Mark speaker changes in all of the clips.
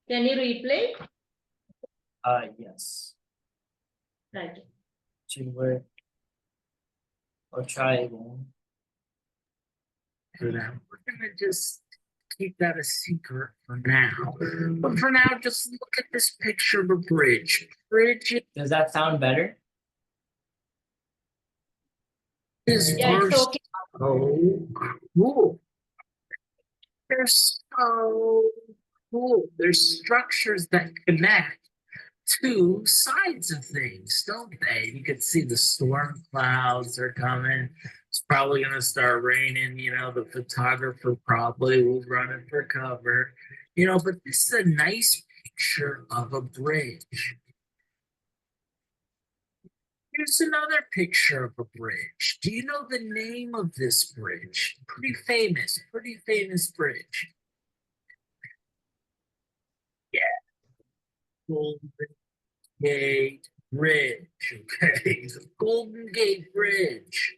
Speaker 1: Can you replay?
Speaker 2: Yes.
Speaker 1: Right.
Speaker 2: Or try again.
Speaker 3: For that, we're gonna just keep that a secret for now. But for now, just look at this picture of a bridge. Bridge
Speaker 2: Does that sound better?
Speaker 3: is
Speaker 1: Yeah, it's okay.
Speaker 3: so cool. They're so cool. There's structures that connect two sides of things, don't they? You can see the storm clouds are coming. It's probably going to start raining. The photographer probably will run it for cover. But this is a nice picture of a bridge. Here's another picture of a bridge. Do you know the name of this bridge? Pretty famous bridge. Yeah. Golden Gate Bridge. Okay, the Golden Gate Bridge.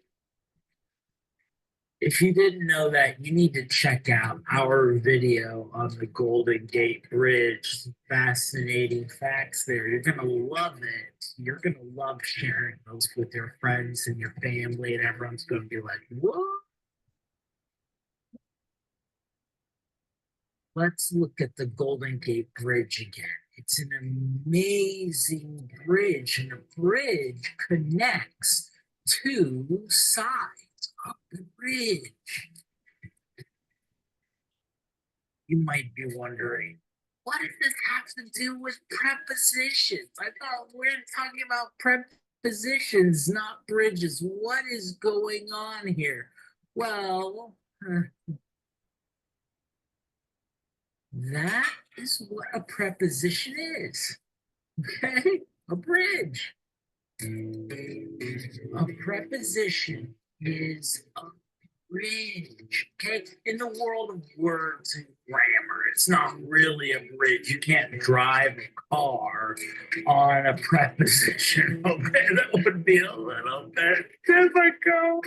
Speaker 3: If you didn't know that, you need to check out our video on the Golden Gate Bridge. Fascinating facts there. You're going to love it. You're going to love sharing those with your friends and your family, and everyone's going to be like, what? Let's look at the Golden Gate Bridge again. It's an amazing bridge, and a bridge connects two sides of the bridge. You might be wondering, what does this have to do with prepositions? I thought we were talking about prepositions, not bridges. What is going on here? Well, that is what a preposition is. Okay? A bridge. A preposition is a bridge. Okay? In the world of words and grammar, it's not really a bridge. You can't drive a car on a preposition. Okay? That would be a little bit difficult.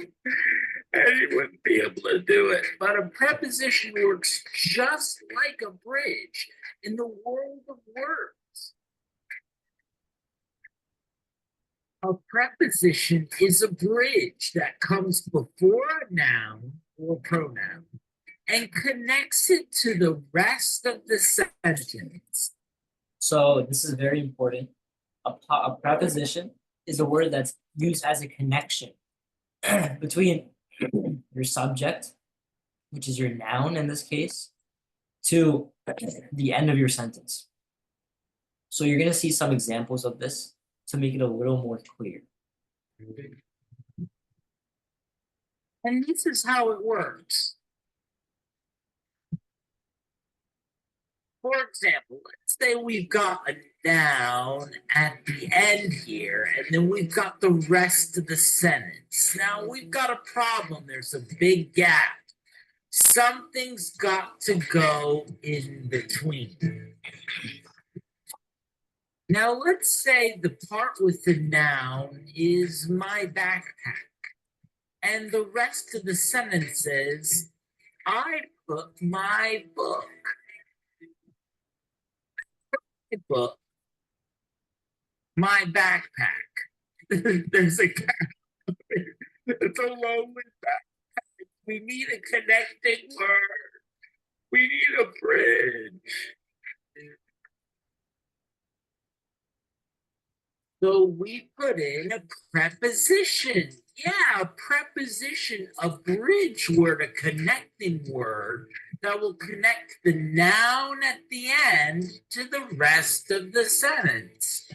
Speaker 3: And you wouldn't be able to do it. But a preposition works just like a bridge in the world of words. A preposition is a bridge that comes before a noun or pronoun and connects it to the rest of the sentence.
Speaker 2: So this is very important. A preposition is a word that's used as a connection between your subject, which is your noun in this case, to the end of your sentence. So you're going to see some examples of this to make it a little more clear.
Speaker 3: And this is how it works. For example, let's say we've got a noun at the end here, and then we've got the rest of the sentence. Now we've got a problem. There's a big gap. Something's got to go in between. Now let's say the part with the noun is my backpack, and the rest of the sentence is, I put my book. My backpack. There's a gap. It's a lonely backpack. We need a connecting word. We need a bridge. So we put in a preposition. Yeah, a preposition, a bridge word, a connecting word that will connect the noun at the end to the rest of the sentence.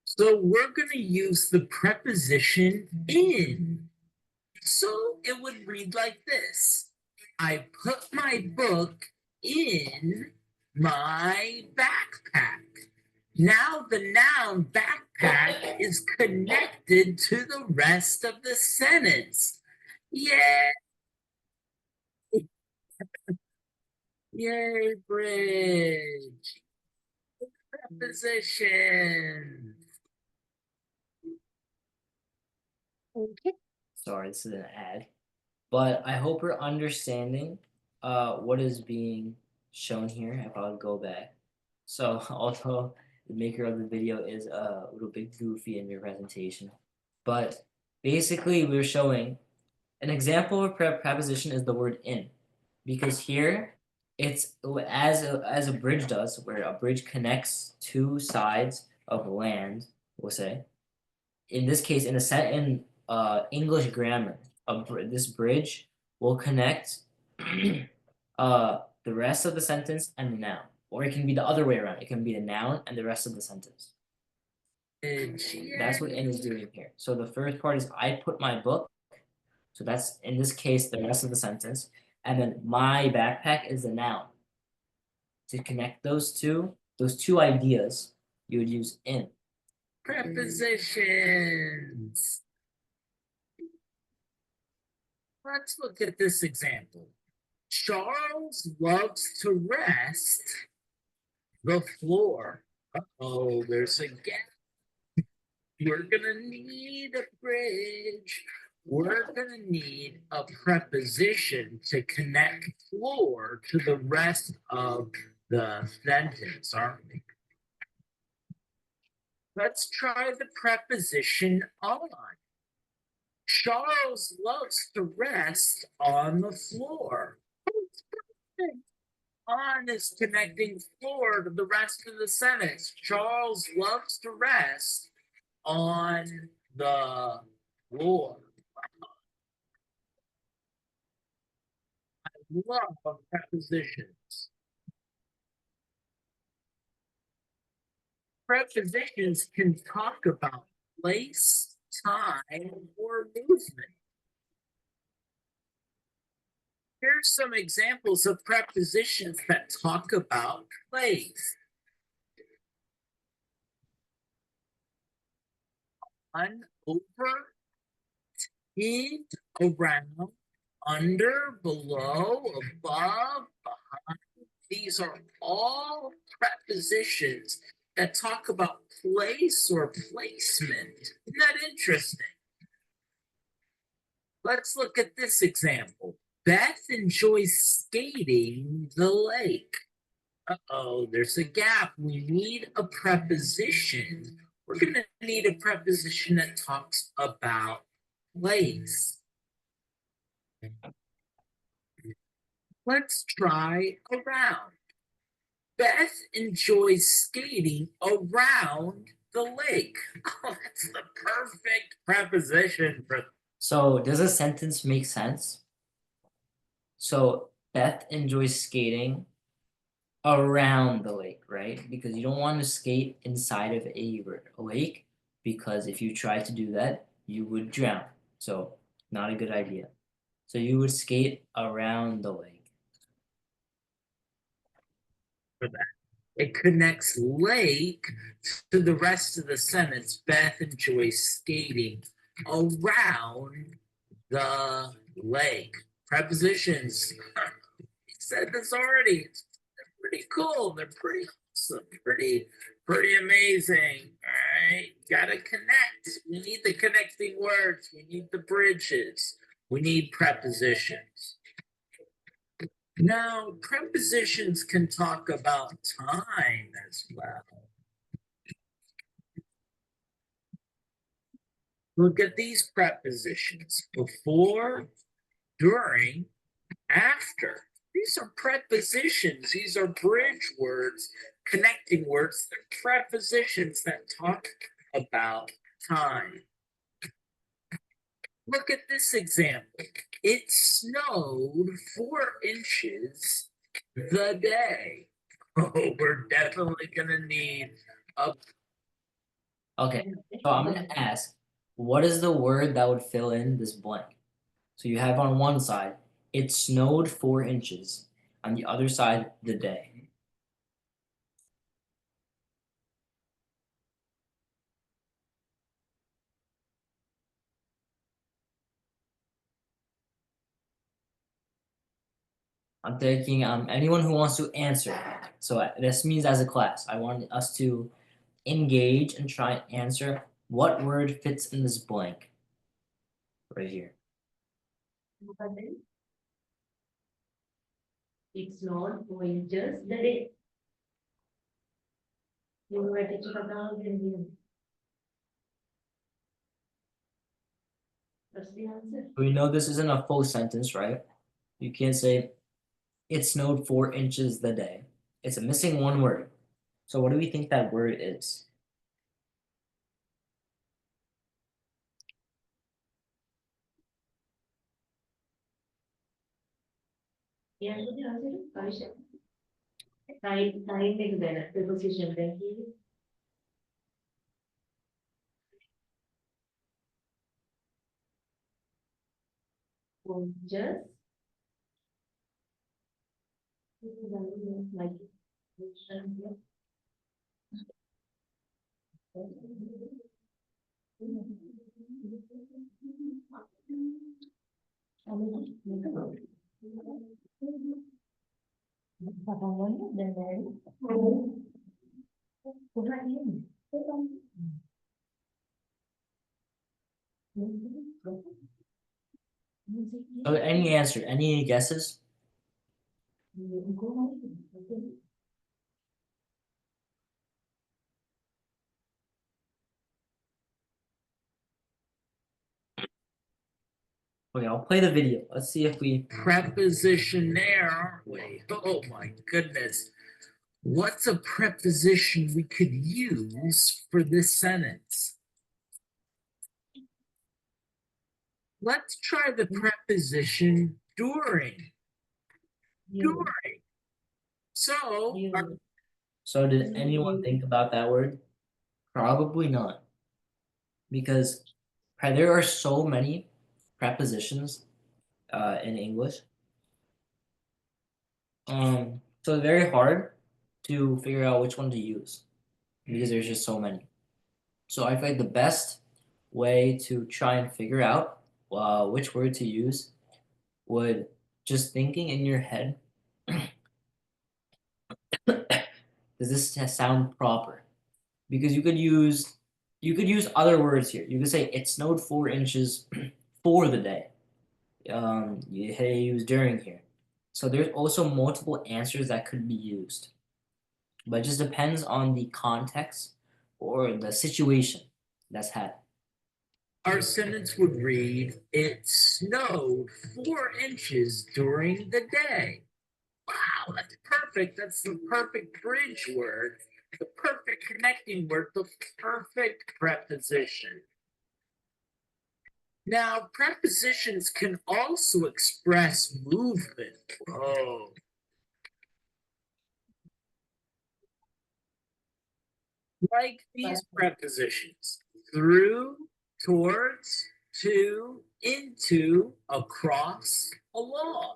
Speaker 3: So we're going to use the preposition in. So it would read like this. I put my book in my backpack. Now the noun backpack is connected to the rest of the sentence. Yay! Yay, bridge. Preposition.
Speaker 1: Okay.
Speaker 2: Sorry, this is an ad. But I hope you're understanding what is being shown here, if I'll go back. So although the maker of the video is a little bit goofy in your presentation, but basically we're showing an example of a preposition is the word in, because here it's as a bridge does, where a bridge connects two sides of land, we'll say. In this case, in a set in English grammar, this bridge will connect the rest of the sentence and the noun, or it can be the other way around. It can be the noun and the rest of the sentence. That's what in is doing here. So the first part is I put my book. So that's in this case the rest of the sentence, and then my backpack is the noun. To connect those two ideas, you would use in.
Speaker 3: Prepositions. Let's look at this example. Charles loves to rest the floor. Uh-oh, there's a gap. We're gonna need a bridge. We're gonna need a preposition to connect floor to the rest of the sentence, aren't we? Let's try the preposition on. Charles loves to rest on the floor. On is connecting floor to the rest of the sentence. Charles loves to rest on the floor. I love prepositions. Prepositions can talk about place, time, or movement. Here's some examples of prepositions that talk about place. On, over, in, around, under, below, above, behind. These are all prepositions that talk about place or placement. Isn't that interesting? Let's look at this example. Beth enjoys skating the lake. Uh-oh, there's a gap. We need a preposition. We're going to need a preposition that talks about place. Let's try around. Beth enjoys skating around the lake. Oh, that's the perfect preposition for.
Speaker 2: So does a sentence make sense? So Beth enjoys skating around the lake, right? Because you don't want to skate inside of a lake, because if you try to do that, you would drown. So not a good idea. So you would skate around the lake.
Speaker 3: For that. It connects lake to the rest of the sentence. Beth enjoys skating around the lake. Prepositions. We said this already. They're pretty cool. They're pretty awesome. Pretty amazing. All right. Gotta connect. We need the connecting words. We need the bridges. We need prepositions. Now, prepositions can talk about time as well. Look at these prepositions: before, during, after. These are prepositions. These are bridge words, connecting words. They're prepositions that talk about time. Look at this example. It snowed 4 inches the day. Oh, we're definitely gonna need a.
Speaker 2: Okay, so I'm gonna ask, what is the word that would fill in this blank? So you have on one side, it snowed 4 inches. On the other side, the day. I'm taking anyone who wants to answer. So this means as a class, I want us to engage and try and answer what word fits in this blank right here.
Speaker 1: It's not 4 inches the day. You write it down. That's the answer.
Speaker 2: We know this isn't a full sentence, right? You can't say it snowed 4 inches the day. It's a missing one word. So what do we think that word is?
Speaker 1: Yeah, the answer is Kaisha. Time is better. Preposition. Thank you. Just like
Speaker 2: Oh, any answer? Any guesses? Okay, I'll play the video. Let's see if we.
Speaker 3: Preposition there, aren't we? Oh my goodness. What's a preposition we could use for this sentence? Let's try the preposition during. During. So,
Speaker 2: So did anyone think about that word? Probably not, because there are so many prepositions in English. So it's very hard to figure out which one to use because there's just so many. So I feel like the best way to try and figure out which word to use would just thinking in your head, does this sound proper? Because you could use other words here. You could say it snowed 4 inches for the day. You use during here. So there's also multiple answers that could be used, but it just depends on the context or the situation that's had.
Speaker 3: our sentence would read, it snowed 4 inches during the day. Wow, that's perfect. That's the perfect bridge word, the perfect connecting word, the perfect preposition. Now, prepositions can also express movement. Oh, like these prepositions: through, towards, to, into, across, along.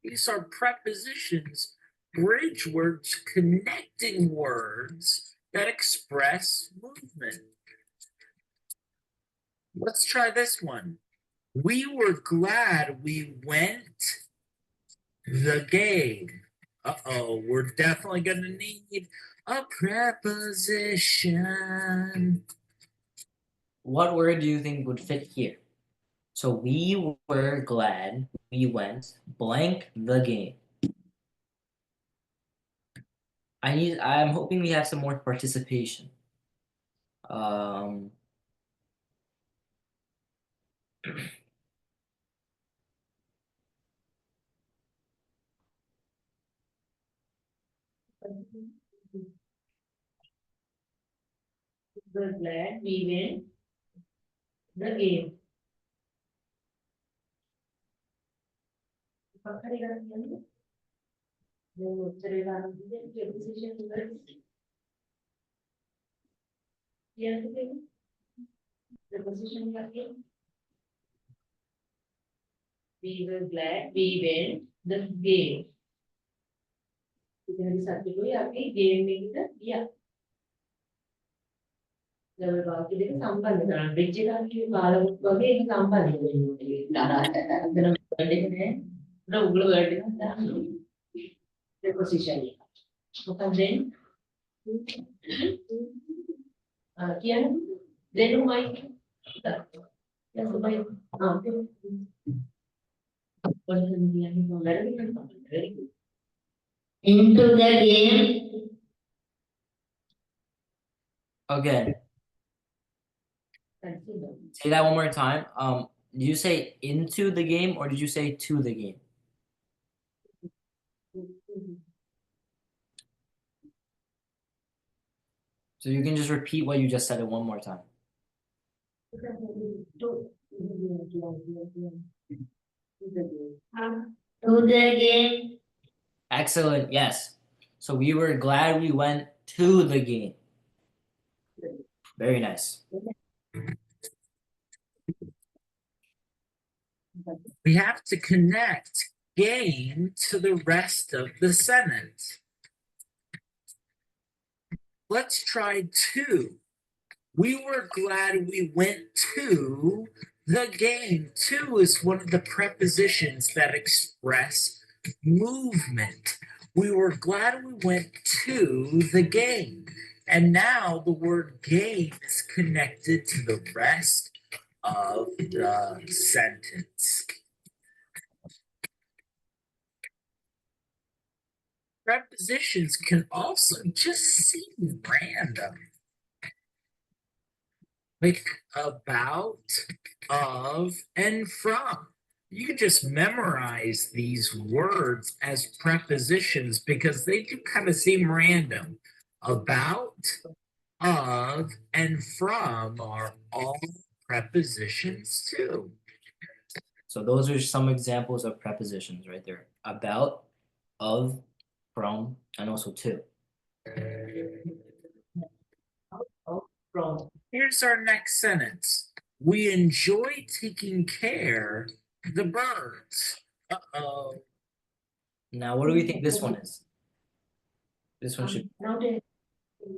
Speaker 3: These are prepositions, bridge words, connecting words that express movement. Let's try this one. We were glad we went the game. Uh-oh, we're definitely going to need a preposition.
Speaker 2: What word do you think would fit here? So we were glad we went blank the game. I'm hoping we have some more participation. Um,
Speaker 1: we're glad we win the game. The position again. We were glad we win the game. ඉතින් සත්‍ය කොයි අපි game එකට ගියා. දැන් වාක්‍ය දෙක සම්බන්ධ කරන්න. බ්‍රිජ් එකක් කිව්ව කාලවුත් වගේ ඒක සම්බන්ධ වෙනවා. අර වර්ඩ් එක නෑ. උඩ උගල වර්ඩ් එකක් දාන්න. ප්‍රොපොසිෂන් එක. මොකක්ද කියන්නේ? කියන්නේ දෙනුමයි. දැන් ඔබයි Into the game.
Speaker 2: Again, say that one more time. Did you say into the game or did you say to the game? So you can just repeat what you just said one more time.
Speaker 1: To the game.
Speaker 2: Excellent, yes. So we were glad we went to the game. Very nice.
Speaker 3: We have to connect game to the rest of the sentence. Let's try to. We were glad we went to the game. To is one of the prepositions that express movement. We were glad we went to the game. And now the word game is connected to the rest of the sentence. Prepositions can also just seem random. Like about, of, and from. You can just memorize these words as prepositions because they do kind of seem random. About, of, and from are all prepositions too.
Speaker 2: So those are some examples of prepositions right there. About, of, from, and also to.
Speaker 1: From.
Speaker 3: Here's our next sentence. We enjoy taking care of the birds. Uh-oh.
Speaker 2: Now, what do we think this one is? This one should.
Speaker 1: Now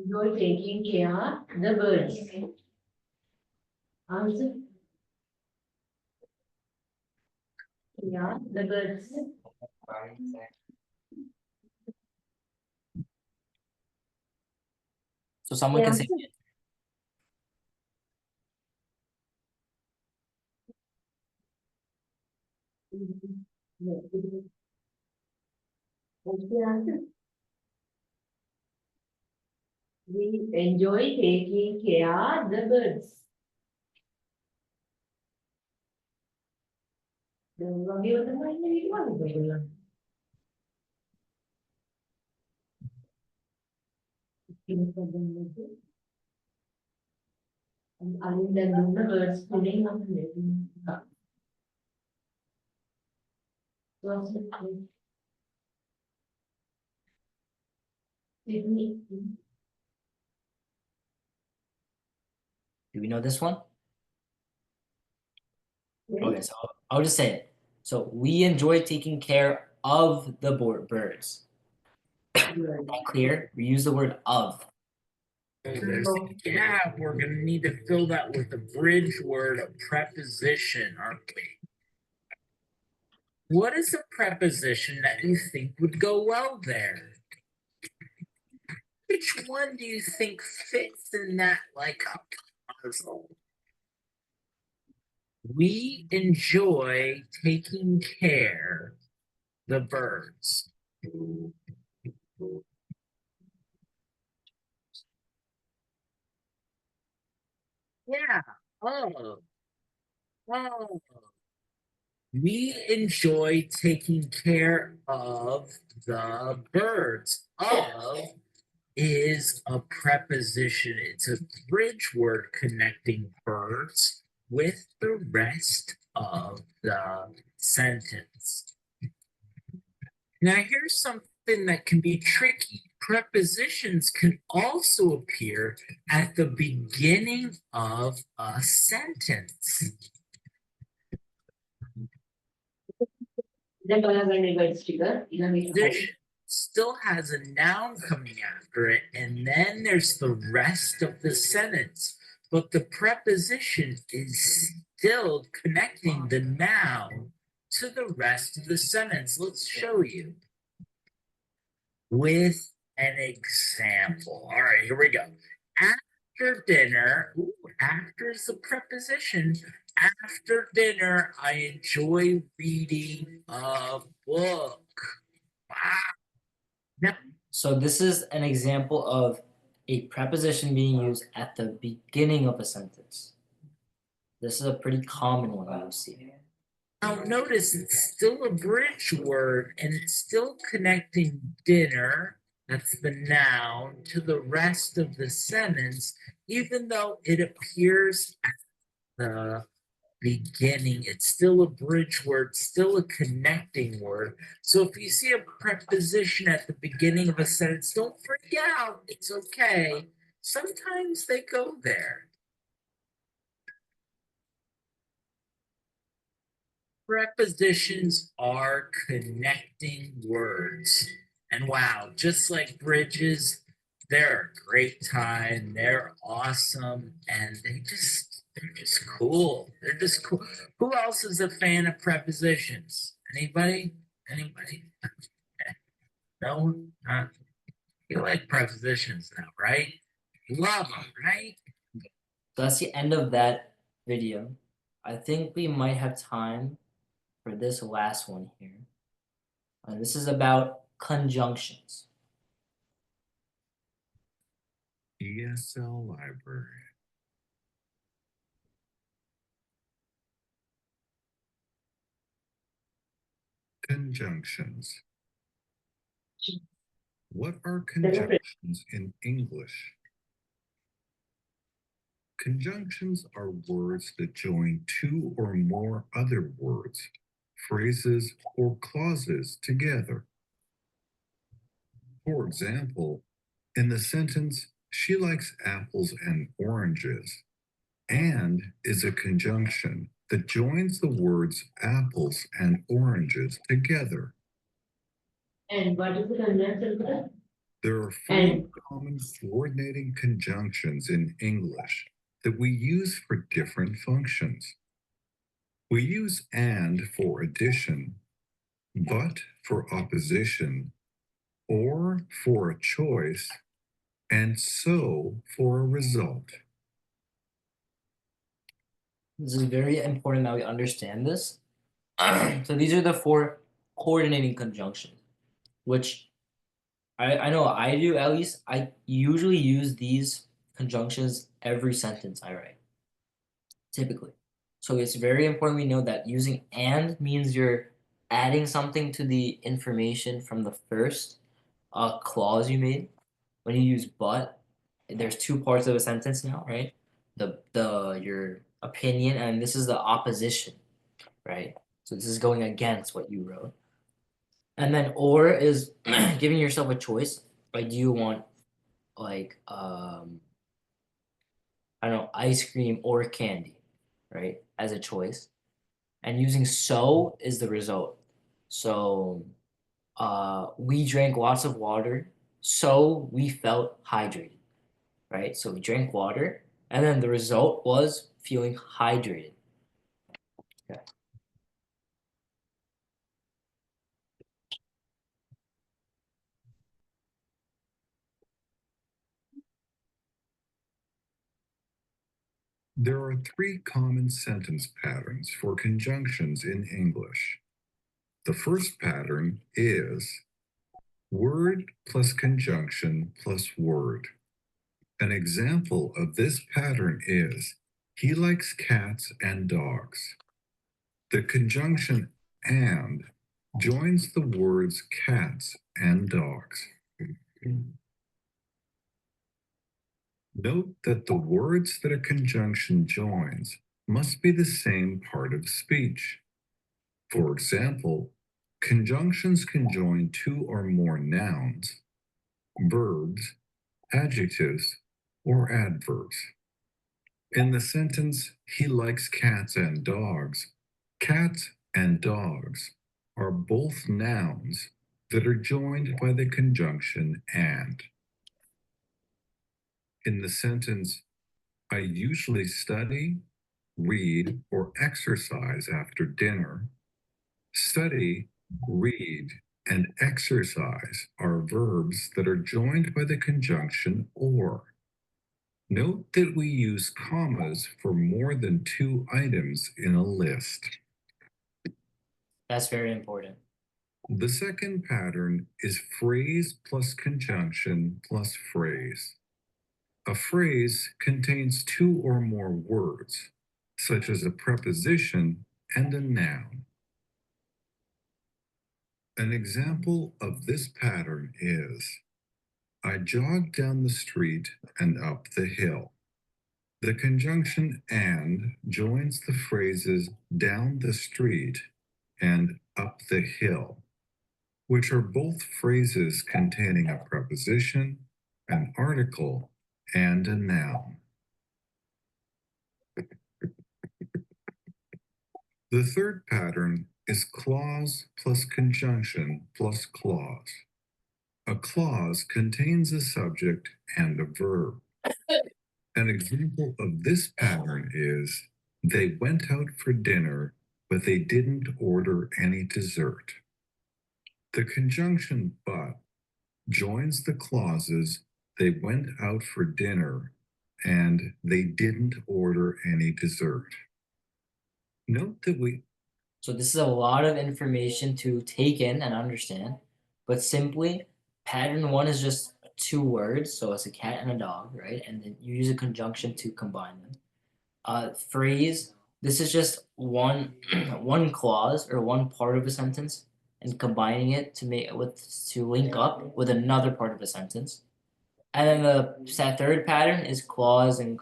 Speaker 1: you're taking care the birds. Answer. Yeah, the birds.
Speaker 2: So someone can say.
Speaker 1: We enjoy taking care the birds. And then the birds pulling up
Speaker 2: Do we know this one? Okay, so I'll just say it. So we enjoy taking care of the birds. Not clear? We use the word of.
Speaker 3: Yeah, we're gonna need to fill that with a bridge word, a preposition, aren't we? What is a preposition that you think would go well there? Which one do you think fits in that like a puzzle? We enjoy taking care the birds. Yeah. Oh. Oh. We enjoy taking care of the birds. Of is a preposition. It's a bridge word connecting birds with the rest of the sentence. Now, here's something that can be tricky. Prepositions can also appear at the beginning of a sentence. There still has a noun coming after it, and then there's the rest of the sentence. But the preposition is still connecting the noun to the rest of the sentence. Let's show you with an example. All right, here we go. After dinner, after is the preposition. After dinner, I enjoy reading a book. Wow. Now,
Speaker 2: So this is an example of a preposition being used at the beginning of a sentence. This is a pretty common one you'll see.
Speaker 3: now notice it's still a bridge word and it's still connecting dinner, that's the noun, to the rest of the sentence, even though it appears at the beginning. It's still a bridge word, still a connecting word. So if you see a preposition at the beginning of a sentence, don't freak out. It's okay. Sometimes they go there. Prepositions are connecting words. And wow, just like bridges, they're a great time. They're awesome. And they're just cool. They're just cool. Who else is a fan of prepositions? Anybody? Anybody? No one? You like prepositions now, right? Love them, right?
Speaker 2: So that's the end of that video. I think we might have time for this last one here. And this is about conjunctions.
Speaker 4: ESL library. Conjunctions. What are conjunctions in English? Conjunctions are words that join two or more other words, phrases, or clauses together. For example, in the sentence, she likes apples and oranges, and is a conjunction that joins the words apples and oranges together.
Speaker 1: And what is the conjunction for that?
Speaker 4: There are four
Speaker 1: And
Speaker 4: common coordinating conjunctions in English that we use for different functions. We use and for addition, but for opposition, or for a choice, and so for a result.
Speaker 2: This is very important that we understand this. So these are the four coordinating conjunctions, which I know I do at least. I usually use these conjunctions every sentence I write, typically. So it's very important we know that using and means you're adding something to the information from the first clause you made. When you use but, there's two parts of a sentence now, right? The your opinion, and this is the opposition, right? So this is going against what you wrote. And then or is giving yourself a choice. Like, do you want like I don't know, ice cream or candy, right? As a choice. And using so is the result. So we drank lots of water, so we felt hydrated, right? So we drank water, and then the result was feeling hydrated. Okay.
Speaker 4: There are three common sentence patterns for conjunctions in English. The first pattern is word plus conjunction plus word. An example of this pattern is he likes cats and dogs. The conjunction and joins the words cats and dogs. Note that the words that a conjunction joins must be the same part of speech. For example, conjunctions can join two or more nouns, verbs, adjectives, or adverbs. In the sentence, he likes cats and dogs, cats and dogs are both nouns that are joined by the conjunction and. In the sentence, I usually study, read, or exercise after dinner, study, read, and exercise are verbs that are joined by the conjunction or. Note that we use commas for more than two items in a list.
Speaker 2: That's very important.
Speaker 4: The second pattern is phrase plus conjunction plus phrase. A phrase contains two or more words, such as a preposition and a noun. An example of this pattern is, I jogged down the street and up the hill. The conjunction and joins the phrases down the street and up the hill, which are both phrases containing a preposition, an article, and a noun. The third pattern is clause plus conjunction plus clause. A clause contains a subject and a verb. An example of this pattern is, they went out for dinner, but they didn't order any dessert. The conjunction but joins the clauses, they went out for dinner and they didn't order any dessert. Note that
Speaker 2: So this is a lot of information to take in and understand, but simply pattern one is just two words, so it's a cat and a dog, right? And then you use a conjunction to combine them. Phrase, this is just one one clause or one part of a sentence and combining it to link up with another part of a sentence. And then the third pattern is clause and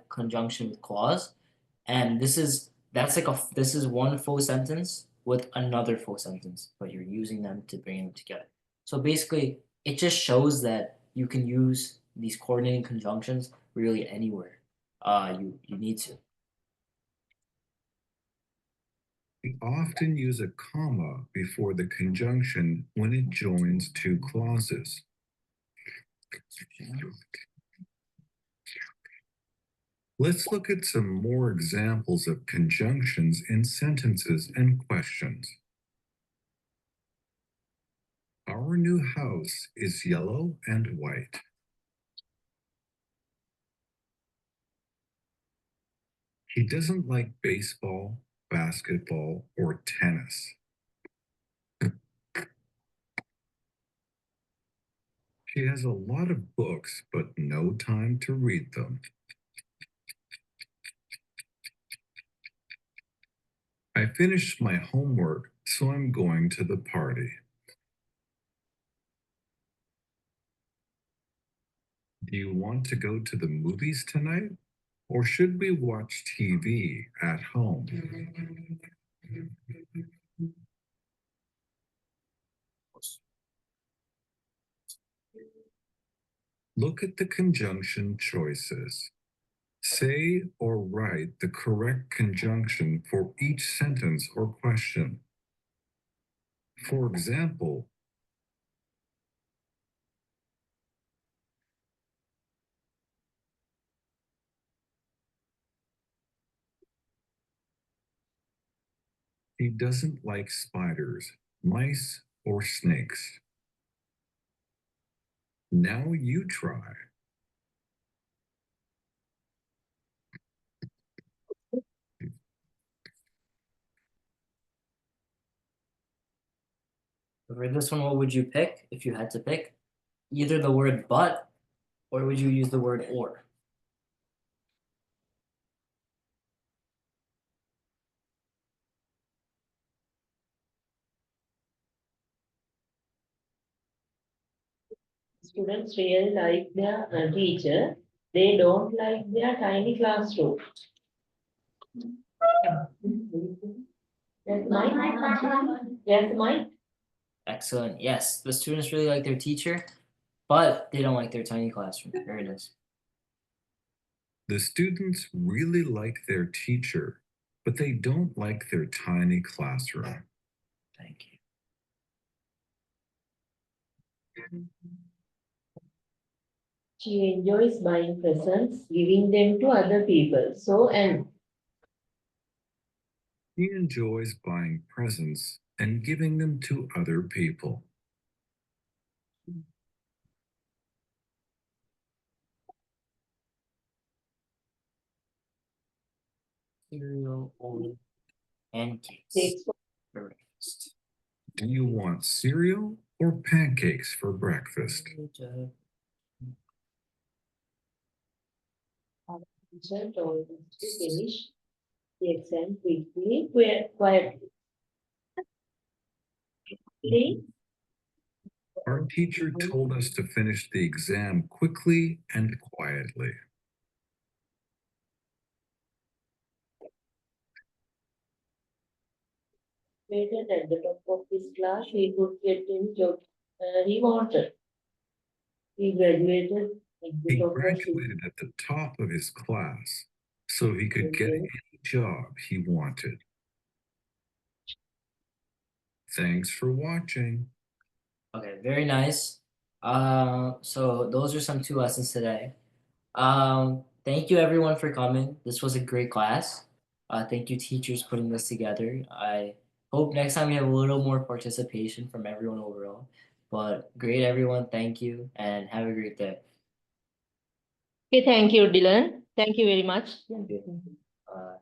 Speaker 2: conjunction with clause. And this is one full sentence with another full sentence, but you're using them to bring them together. So basically, it just shows that you can use these coordinating conjunctions really anywhere you need to.
Speaker 4: we often use a comma before the conjunction when it joins two clauses. Let's look at some more examples of conjunctions in sentences and questions. Our new house is yellow and white. He doesn't like baseball, basketball, or tennis. She has a lot of books, but no time to read them. I finished my homework, so I'm going to the party. Do you want to go to the movies tonight? Or should we watch TV at home? Look at the conjunction choices. Say or write the correct conjunction for each sentence or question. For example, he doesn't like spiders, mice, or snakes. Now you try.
Speaker 2: For this one, what would you pick if you had to pick? Either the word but, or would you use the word or?
Speaker 1: Students really like their teacher. They don't like their tiny classroom. Yes, Mike? Yes, Mike?
Speaker 2: Excellent. Yes, the students really like their teacher, but they don't like their tiny classroom. Very nice.
Speaker 4: The students really like their teacher, but they don't like their tiny classroom.
Speaker 2: Thank you.
Speaker 1: She enjoys buying presents, giving them to other people. So, and
Speaker 4: He enjoys buying presents and giving them to other people.
Speaker 2: Cereal, oil, and cakes.
Speaker 1: takes
Speaker 2: For breakfast.
Speaker 4: Do you want cereal or pancakes for breakfast?
Speaker 1: Teacher told us to finish the exam quickly, quietly. Please.
Speaker 4: Our teacher told us to finish the exam quickly and quietly.
Speaker 1: Waited at the top of his class, he could get any job he wanted. He graduated at the
Speaker 4: He
Speaker 1: top of his
Speaker 4: graduated at the top of his class so he could get any job he wanted. Thanks for watching.
Speaker 2: Okay, very nice. So those are some 2 lessons today. Thank you everyone for coming. This was a great class. Thank you teachers putting this together. I hope next time we have a little more participation from everyone overall. But great everyone, thank you and have a great day.
Speaker 1: Okay, thank you, Dylan. Thank you very much.
Speaker 2: Uh,